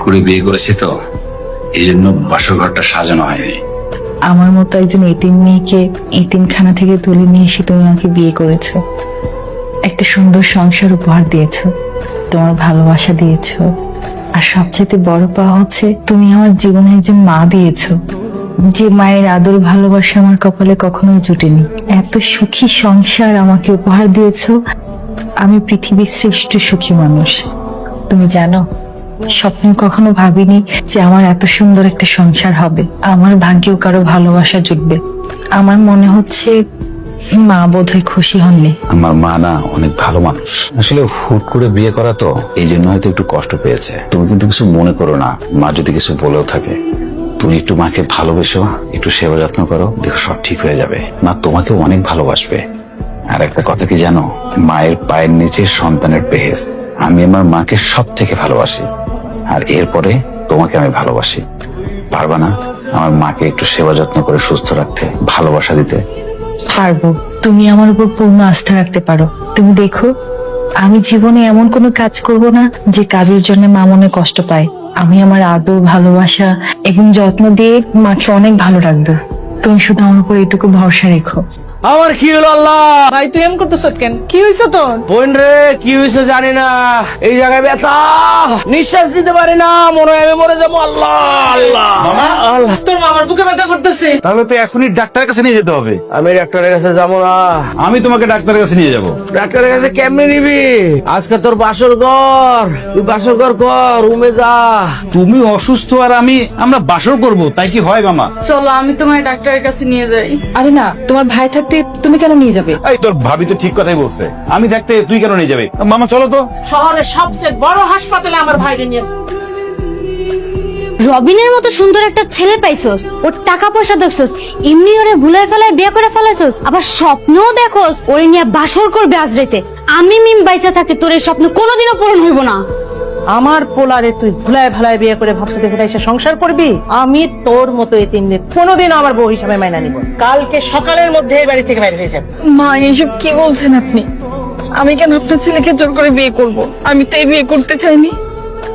করে বিয়ে করেছি তো, এই জন্য বাসর ঘরটা সাজানো হয়নি। আমার মতো একজন এতিম মেয়েকে এতিমখানা থেকে তুলে নিয়ে এসে তুমি আমাকে বিয়ে করেছো, একটা সুন্দর সংসার উপহার দিয়েছো, তোমার ভালোবাসা দিয়েছো, আর সবচেয়ে বড় পাওয়া হচ্ছে তুমি আমার জীবনে একজন মা দিয়েছো, যে মায়ের আদর ভালোবাসা আমার কপালে কখনো জুটেনি। এত সুখী সংসার আমাকে উপহার দিয়েছো, আমি পৃথিবীর শ্রেষ্ঠ সুখী মানুষ। তুমি জানো, স্বপ্নে কখনো ভাবিনি যে আমার এত সুন্দর একটা সংসার হবে, আমার ভাগ্যেও কারো ভালোবাসা জুটবে। আমার মনে হচ্ছে মা বোধহয় খুশি হননি। আমার মা না অনেক ভালো মানুষ, আসলে হুট করে বিয়ে করা তো, এই জন্য হয়তো একটু কষ্ট পেয়েছে। তুমি কিন্তু কিছু মনে করো না, মা যদি কিছু বলেও থাকে। তুমি একটু মাকে ভালোবেসো, একটু সেবা যত্ন করো, দেখো সব ঠিক হয়ে যাবে। মা তোমাকে অনেক ভালোবাসবে। আর একটা কথা কি জানো, মায়ের পায়ের নিচে সন্তানের বেহেশত। আমি আমার মাকে সব থেকে ভালোবাসি, আর এরপরে তোমাকে আমি ভালোবাসি। পারবা না আমার মাকে একটু সেবা যত্ন করে সুস্থ রাখতে, ভালোবাসা দিতে? পারবো, তুমি আমার উপর পূর্ণ আস্থা রাখতে পারো। তুমি দেখো, আমি জীবনে এমন কোনো কাজ করব না যে কাজের জন্য মা মনে কষ্ট পায়। আমি আমার আদর, ভালোবাসা এবং যত্ন দিয়ে মাকে অনেক ভালো রাখবো। তুমি শুধু আমার উপর এটুকু ভরসা রেখো। আমার কি হলো আল্লাহ? ভাই তুই এমন করতেছ কেন? কি হয়েছে তোর? বোন রে, কি হয়েছে জানি না, এই জায়গায় ব্যথা, নিঃশ্বাস নিতে পারি না, মনে হয় আমি মরে যাবো। আল্লাহ আল্লাহ আল্লাহ, তোর মামার বুকে ব্যথা করতেছে। তাহলে তো এখনই ডাক্তারের কাছে নিয়ে যেতে হবে। আমি ডাক্তারের কাছে যাবো না। আমি তোমাকে ডাক্তারের কাছে নিয়ে যাব। ডাক্তারের কাছে কেমনে নিবি? আজকে তোর বাসর ঘর, তুই বাসর ঘর কর, রুমে যা। তুমি অসুস্থ আর আমরা বাসর করব, তাই কি হয় মামা? চলো আমি তোমায় ডাক্তারের কাছে নিয়ে যাই। আরে না, তোমার ভাই থাকতে তুমি কেন নিয়ে যাবে? এই তোর ভাবি তো ঠিক কথাই বলছে, আমি থাকতে তুই কেন নিয়ে যাবে? মামা চলো তো। শহরের সবচেয়ে বড় হাসপাতালে আমার ভাইকে নিয়ে। রবিনের মতো সুন্দর একটা ছেলে পাইছস, ওর টাকা পয়সা দেখছস, এমনি ওরে ভুলাই ফেলায় বিয়ে করে ফেলাইছস, আবার স্বপ্নও দেখোস ওরে নিয়ে বাসর করবে আজ রাতে। আমি মিম বাইচা থাকতে তোর এই স্বপ্ন কোনোদিনও পূরণ হইব না। আমার পোলারে তুই ভুলায় ভালায় বিয়ে করে ভাবছে দেখে এসে সংসার করবি? আমি তোর মতো এতিমকে কোনোদিন আমার বউ হিসাবে মাইনা নিব। কালকে সকালের মধ্যে এই বাড়ি থেকে বাইরে হয়ে যাবে। মা, এসব কি বলছেন আপনি? আমি কেন আপনার ছেলেকে জোর করে বিয়ে করব? আমি তো এই বিয়ে করতে চাইনি।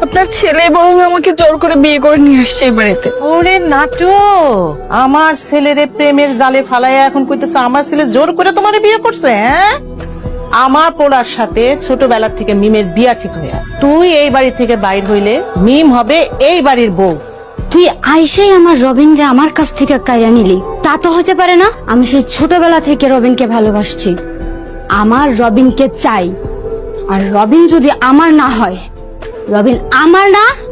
আপনার ছেলে বরং আমাকে জোর করে বিয়ে করে নিয়ে আসছে এই বাড়িতে। ওরে নাটু, আমার ছেলেরে প্রেমের জালে ফালাইয়া এখন কইতেছ আমার ছেলে জোর করে তোমারে বিয়ে করছে? হ্যাঁ, আমার পোলার সাথে ছোটবেলা থেকে মিমের বিয়া ঠিক হয়ে আছে। তুই এই বাড়ি থেকে বাইর হইলে মিম হবে এই বাড়ির বউ। তুই আইসেই আমার রবিনকে আমার কাছ থেকে কাইরা নিলি, তা তো হতে পারে না। আমি সেই ছোটবেলা থেকে রবিনকে ভালোবাসছি, আমার রবিনকে চাই। আর রবিন যদি আমার না হয়, রবিন আমার না